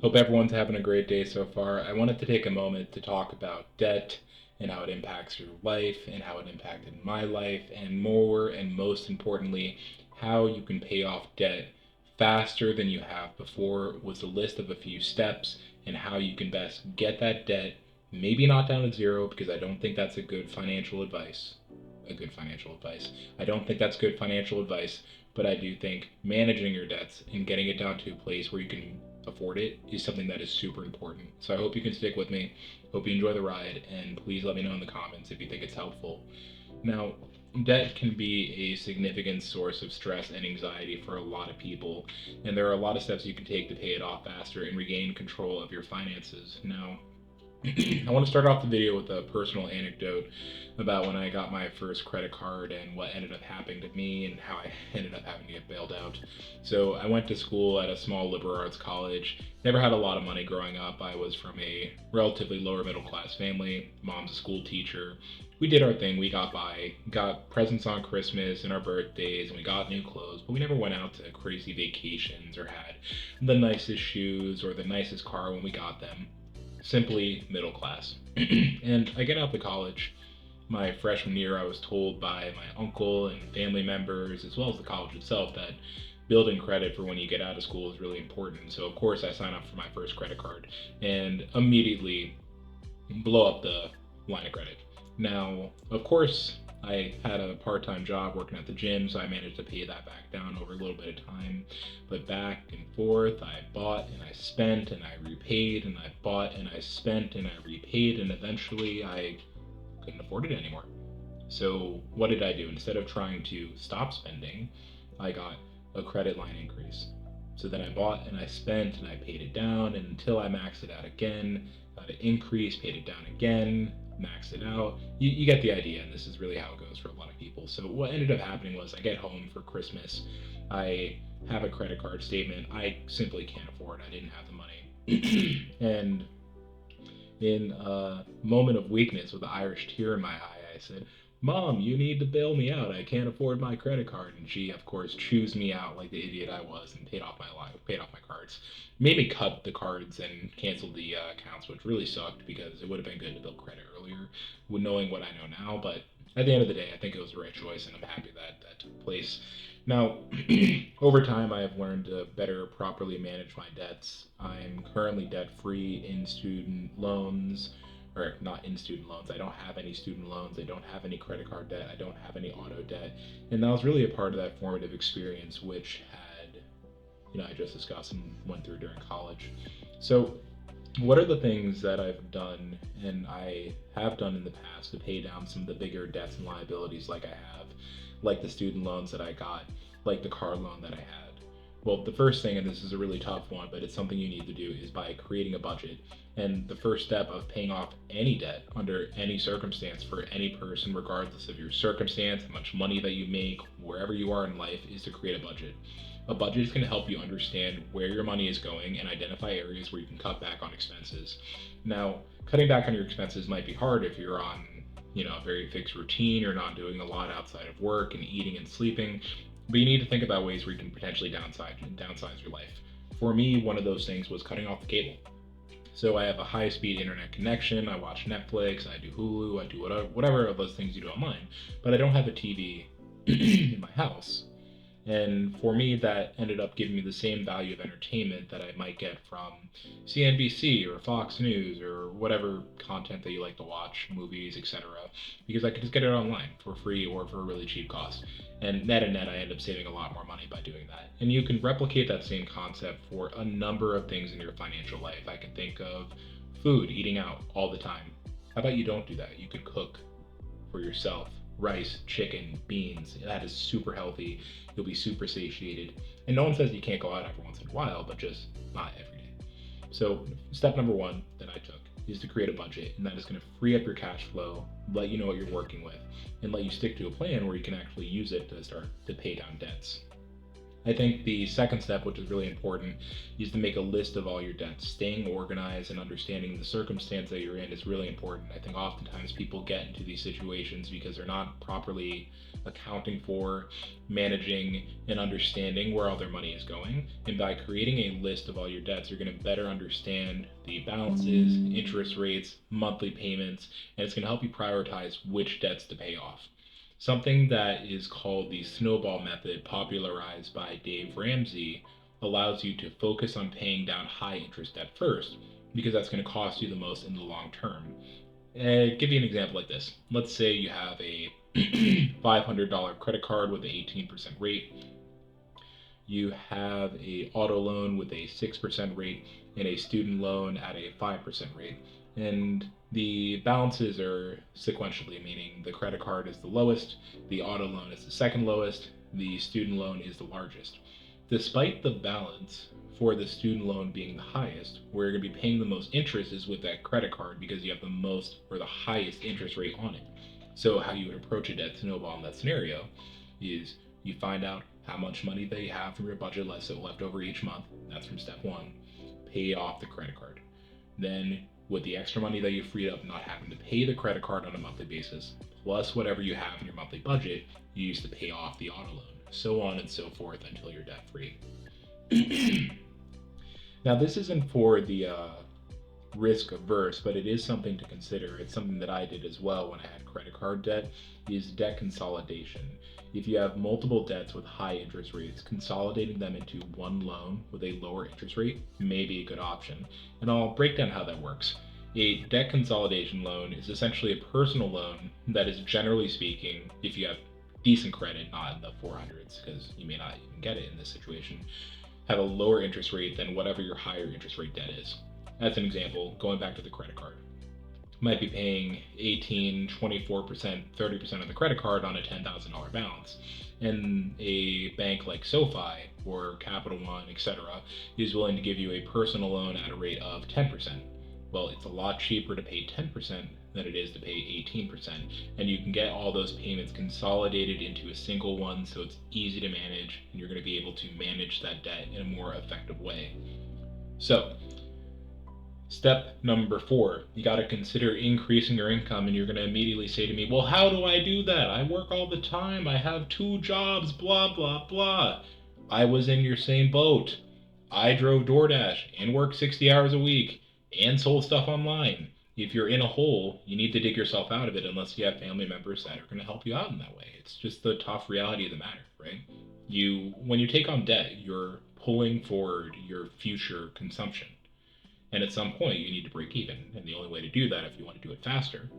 Hope everyone's having a great day so far. I wanted to take a moment to talk about debt and how it impacts your life and how it impacted my life, and more and most importantly, how you can pay off debt faster than you have before was a list of a few steps and how you can best get that debt, maybe not down to zero because I don't think that's a good financial advice. A good financial advice. I don't think that's good financial advice, but I do think managing your debts and getting it down to a place where you can afford it is something that is super important. So I hope you can stick with me. Hope you enjoy the ride, and please let me know in the comments if you think it's helpful. Now, debt can be a significant source of stress and anxiety for a lot of people, and there are a lot of steps you can take to pay it off faster and regain control of your finances. Now, I want to start off the video with a personal anecdote about when I got my first credit card and what ended up happening to me and how I ended up having to get bailed out. So, I went to school at a small liberal arts college. Never had a lot of money growing up. I was from a relatively lower middle class family. Mom's a school teacher. We did our thing. We got by, got presents on Christmas and our birthdays, and we got new clothes, but we never went out to crazy vacations or had the nicest shoes or the nicest car when we got them. Simply middle class. And I get out to college. My freshman year, I was told by my uncle and family members, as well as the college itself, that building credit for when you get out of school is really important. So, of course, I sign up for my first credit card and immediately blow up the line of credit. Now, of course, I had a part time job working at the gym, so I managed to pay that back down over a little bit of time. But back and forth, I bought and I spent and I repaid and I bought and I spent and I repaid, and eventually I couldn't afford it anymore. So, what did I do? Instead of trying to stop spending, I got a credit line increase. So then I bought and I spent and I paid it down, and until I maxed it out again, got an increase, paid it down again, maxed it out. You get the idea, and this is really how it goes for a lot of people. So what ended up happening was I get home for Christmas. I have a credit card statement. I simply can't afford. I didn't have the money. And in a moment of weakness with an Irish tear in my eye, I said, Mom, you need to bail me out. I can't afford my credit card. And she, of course, chews me out like the idiot I was and paid off my life, paid off my cards. Made me cut the cards and cancel the accounts, which really sucked because it would have been good to build credit earlier, with knowing what I know now. But at the end of the day, I think it was the right choice, and I'm happy that that took place. Now, over time, I have learned to better properly manage my debts. I'm currently debt free in student loans, or not in student loans. I don't have any student loans. I don't have any credit card debt. I don't have any auto debt. And that was really a part of that formative experience, which had, I just discussed and went through during college. So, what are the things that I've done and I have done in the past to pay down some of the bigger debts and liabilities like I have, like the student loans that I got, like the car loan that I had? Well, the first thing, and this is a really tough one, but it's something you need to do, is by creating a budget. And the first step of paying off any debt under any circumstance for any person, regardless of your circumstance, how much money that you make, wherever you are in life, is to create a budget. A budget is going to help you understand where your money is going and identify areas where you can cut back on expenses. Now, cutting back on your expenses might be hard if you're on, a very fixed routine, you're not doing a lot outside of work and eating and sleeping, but you need to think about ways where you can potentially downsize your life. For me, one of those things was cutting off the cable. So I have a high-speed internet connection. I watch Netflix. I do Hulu. I do whatever of those things you do online. But I don't have a TV in my house. And for me, that ended up giving me the same value of entertainment that I might get from CNBC or Fox News or whatever content that you like to watch, movies, etc. Because I could just get it online for free or for a really cheap cost. And net and net, I end up saving a lot more money by doing that. And you can replicate that same concept for a number of things in your financial life. I can think of food, eating out all the time. How about you don't do that? You could cook for yourself. Rice, chicken, beans. That is super healthy. You'll be super satiated. And no one says you can't go out every once in a while, but just not every day. So, step number one that I took is to create a budget, and that is going to free up your cash flow, let you know what you're working with, and let you stick to a plan where you can actually use it to start to pay down debts. I think the second step, which is really important, is to make a list of all your debts. Staying organized and understanding the circumstance that you're in is really important. I think oftentimes people get into these situations because they're not properly accounting for, managing, and understanding where all their money is going. And by creating a list of all your debts, you're going to better understand the balances, interest rates, monthly payments, and it's going to help you prioritize which debts to pay off. Something that is called the snowball method, popularized by Dave Ramsey, allows you to focus on paying down high interest debt first because that's going to cost you the most in the long term. Give you an example like this. Let's say you have a $500 credit card with an 18% rate. You have a auto loan with a 6% rate and a student loan at a 5% rate. And the balances are sequentially, meaning the credit card is the lowest, the auto loan is the second lowest, the student loan is the largest. Despite the balance for the student loan being the highest, where you're going to be paying the most interest is with that credit card because you have the most or the highest interest rate on it. So how you would approach a debt snowball in that scenario is you find out how much money they have from your budget left over each month. That's from step one. Pay off the credit card. Then, with the extra money that you freed up not having to pay the credit card on a monthly basis, plus whatever you have in your monthly budget, you use to pay off the auto loan, so on and so forth until you're debt free. Now, this isn't for the risk averse, but it is something to consider. It's something that I did as well when I had credit card debt, is debt consolidation. If you have multiple debts with high interest rates, consolidating them into one loan with a lower interest rate may be a good option. And I'll break down how that works. A debt consolidation loan is essentially a personal loan that is, generally speaking, if you have decent credit, not in the 400s, because you may not even get it in this situation, have a lower interest rate than whatever your higher interest rate debt is. As an example, going back to the credit card, might be paying 18, 24%, 30% of the credit card on a $10,000 balance. And a bank like SoFi or Capital One, etc., is willing to give you a personal loan at a rate of 10%. Well, it's a lot cheaper to pay 10% than it is to pay 18%. And you can get all those payments consolidated into a single one so it's easy to manage and you're going to be able to manage that debt in a more effective way. So, step number 4, you got to consider increasing your income, and you're going to immediately say to me, well, how do I do that? I work all the time. I have 2 jobs, blah, blah, blah. I was in your same boat. I drove DoorDash and worked 60 hours a week and sold stuff online. If you're in a hole, you need to dig yourself out of it unless you have family members that are going to help you out in that way. It's just the tough reality of the matter, right? When you take on debt, you're pulling forward your future consumption. And at some point, you need to break even. And the only way to do that, if you want to do it faster,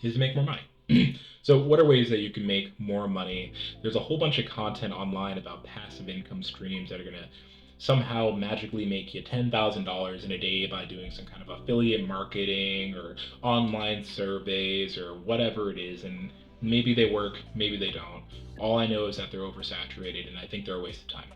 is to make more money. So, what are ways that you can make more money? There's a whole bunch of content online about passive income streams that are going to somehow magically make you $10,000 in a day by doing some kind of affiliate marketing or online surveys or whatever it is. And maybe they work, maybe they don't. All I know is that they're oversaturated, and I think they're a waste of time.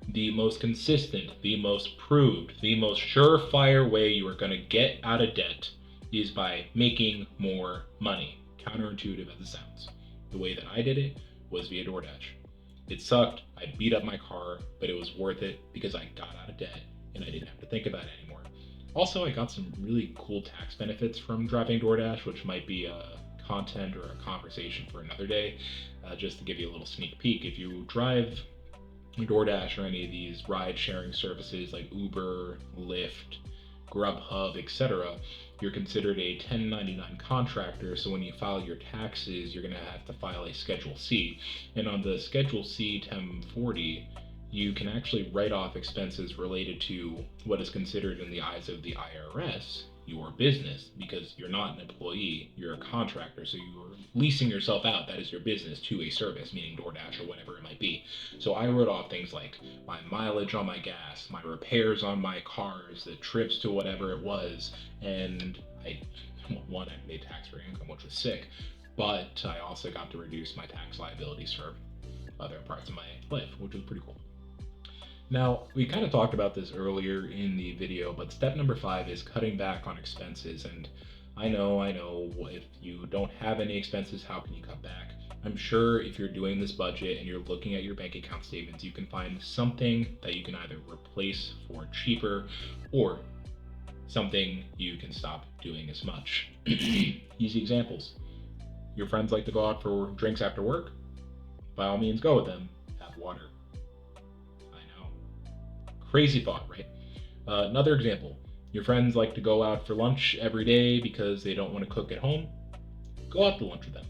The most consistent, the most proved, the most surefire way you are going to get out of debt is by making more money. Counterintuitive as it sounds. The way that I did it was via DoorDash. It sucked, I beat up my car, but it was worth it because I got out of debt and I didn't have to think about it anymore. Also, I got some really cool tax benefits from driving DoorDash, which might be a content or a conversation for another day. Just to give you a little sneak peek, if you drive DoorDash or any of these ride sharing services like Uber, Lyft, Grubhub, etc., you're considered a 1099 contractor, so when you file your taxes, you're going to have to file a Schedule C. And on the Schedule C 1040, you can actually write off expenses related to what is considered in the eyes of the IRS your business, because you're not an employee, you're a contractor, so you're leasing yourself out, that is your business, to a service, meaning DoorDash or whatever it might be. So I wrote off things like my mileage on my gas, my repairs on my cars, the trips to whatever it was, and I made tax-free income, which was sick, but I also got to reduce my tax liabilities for other parts of my life, which was pretty cool. Now, we kind of talked about this earlier in the video, but step number 5 is cutting back on expenses. And I know, if you don't have any expenses, how can you cut back? I'm sure if you're doing this budget and you're looking at your bank account statements, you can find something that you can either replace for cheaper or something you can stop doing as much. Easy examples. Your friends like to go out for drinks after work? By all means, go with them. Have water. I know. Crazy thought, right? Another example. Your friends like to go out for lunch every day because they don't want to cook at home? Go out to lunch with them.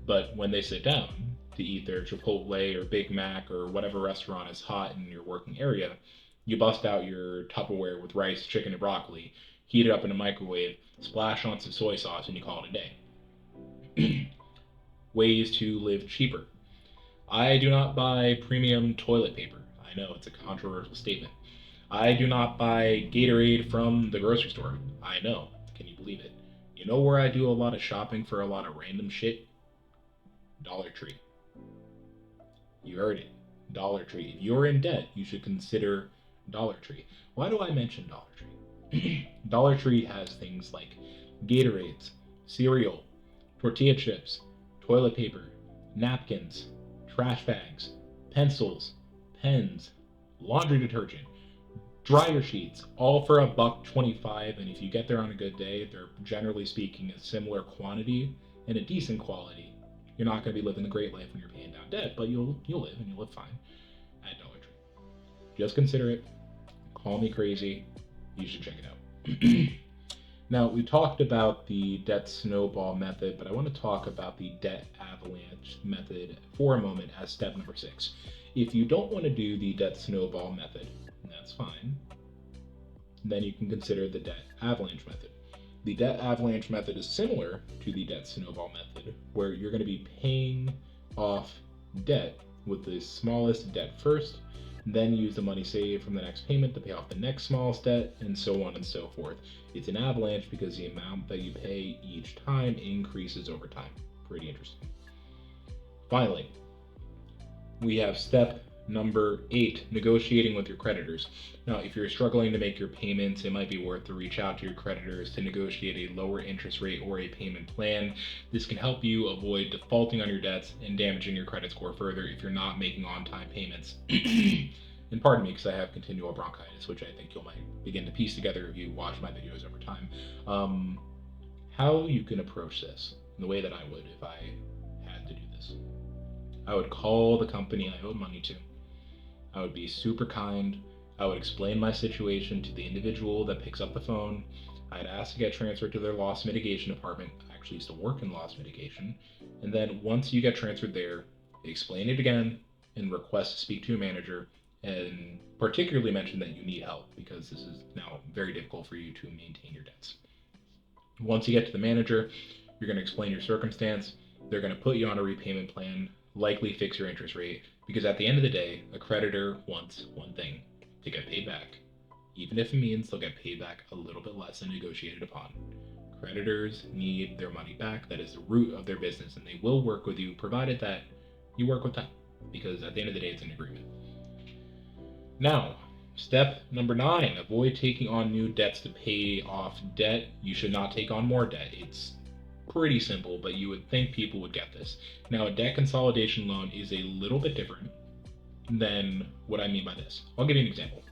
But when they sit down to eat their Chipotle or Big Mac or whatever restaurant is hot in your working area, you bust out your Tupperware with rice, chicken, and broccoli, heat it up in a microwave, splash on some soy sauce, and you call it a day. Ways to live cheaper. I do not buy premium toilet paper. I know it's a controversial statement. I do not buy Gatorade from the grocery store. I know. Can you believe it? You know where I do a lot of shopping for a lot of random shit? Dollar Tree. You heard it. Dollar Tree. If you're in debt, you should consider Dollar Tree. Why do I mention Dollar Tree? Dollar Tree has things like Gatorades, cereal, tortilla chips, toilet paper, napkins, trash bags, pencils, pens, laundry detergent, dryer sheets, all for $1.25. And if you get there on a good day, they're generally speaking a similar quantity and a decent quality. You're not going to be living the great life when you're paying down debt, but you'll live and you'll live fine at Dollar Tree. Just consider it. Call me crazy. You should check it out. Now, we talked about the debt snowball method, but I want to talk about the debt avalanche method for a moment as step number 6. If you don't want to do the debt snowball method, that's fine. Then you can consider the debt avalanche method. The debt avalanche method is similar to the debt snowball method, where you're going to be paying off debt with the smallest debt first, then use the money saved from the next payment to pay off the next smallest debt, and so on and so forth. It's an avalanche because the amount that you pay each time increases over time. Pretty interesting. Finally, we have step number 8, negotiating with your creditors. Now, if you're struggling to make your payments, it might be worth to reach out to your creditors to negotiate a lower interest rate or a payment plan. This can help you avoid defaulting on your debts and damaging your credit score further if you're not making on-time payments. And pardon me, because I have continual bronchitis, which I think you might begin to piece together if you watch my videos over time. How you can approach this, the way that I would if I had to do this. I would call the company I owed money to. I would be super kind. I would explain my situation to the individual that picks up the phone. I'd ask to get transferred to their loss mitigation department. I actually used to work in loss mitigation. And then once you get transferred there, explain it again and request to speak to a manager, and particularly mention that you need help because this is now very difficult for you to maintain your debts. Once you get to the manager, you're going to explain your circumstance. They're going to put you on a repayment plan, likely fix your interest rate, because at the end of the day, a creditor wants one thing: to get paid back. Even if it means they'll get paid back a little bit less than negotiated upon. Creditors need their money back. That is the root of their business, and they will work with you provided that you work with them, because at the end of the day, it's an agreement. Now, step number 9, avoid taking on new debts to pay off debt. You should not take on more debt. It's pretty simple, but you would think people would get this. Now, a debt consolidation loan is a little bit different than what I mean by this. I'll give you an example.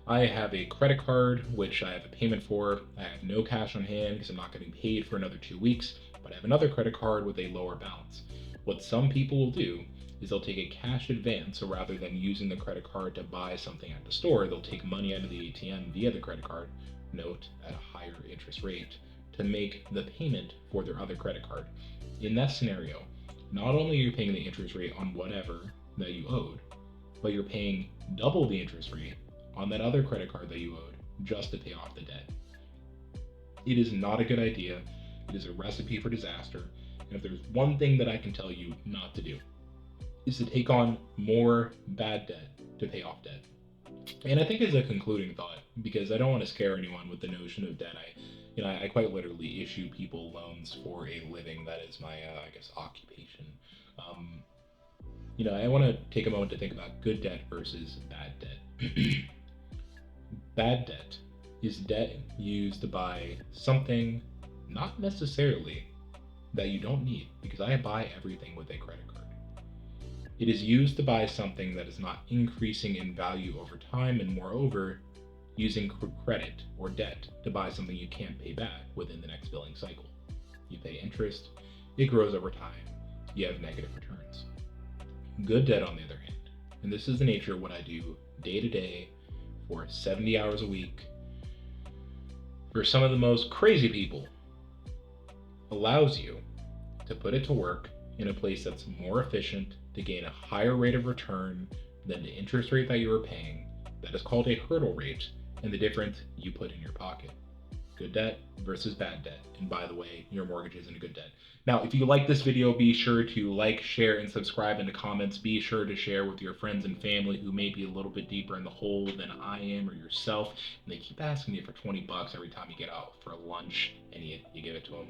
I have a credit card, which I have a payment for. I have no cash on hand because I'm not getting paid for another 2 weeks, but I have another credit card with a lower balance. What some people will do is they'll take a cash advance, so rather than using the credit card to buy something at the store, they'll take money out of the ATM via the credit card, note at a higher interest rate, to make the payment for their other credit card. In that scenario, not only are you paying the interest rate on whatever that you owed, but you're paying double the interest rate on that other credit card that you owed just to pay off the debt. It is not a good idea. It is a recipe for disaster. And if there's one thing that I can tell you not to do, is to take on more bad debt to pay off debt. And I think as a concluding thought, because I don't want to scare anyone with the notion of debt, I quite literally issue people loans for a living. That is my, occupation. I want to take a moment to think about good debt versus bad debt. Bad debt is debt used to buy something not necessarily that you don't need, because I buy everything with a credit card. It is used to buy something that is not increasing in value over time, and moreover, using credit or debt to buy something you can't pay back within the next billing cycle. You pay interest, it grows over time, you have negative returns. Good debt, on the other hand, and this is the nature of what I do day to day for 70 hours a week for some of the most crazy people, allows you to put it to work in a place that's more efficient to gain a higher rate of return than the interest rate that you are paying. That is called a hurdle rate, and the difference you put in your pocket. Good debt versus bad debt. And by the way, your mortgage isn't a good debt. Now, if you like this video, be sure to like, share, and subscribe in the comments. Be sure to share with your friends and family who may be a little bit deeper in the hole than I am, or yourself. And they keep asking you for 20 bucks every time you get out for lunch and you give it to them.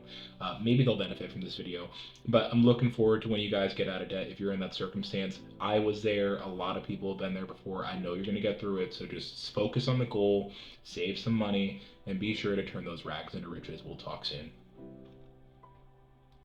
Maybe they'll benefit from this video. But I'm looking forward to when you guys get out of debt if you're in that circumstance. I was there. A lot of people have been there before. I know you're going to get through it. So just focus on the goal, save some money, and be sure to turn those rags into riches. We'll talk soon.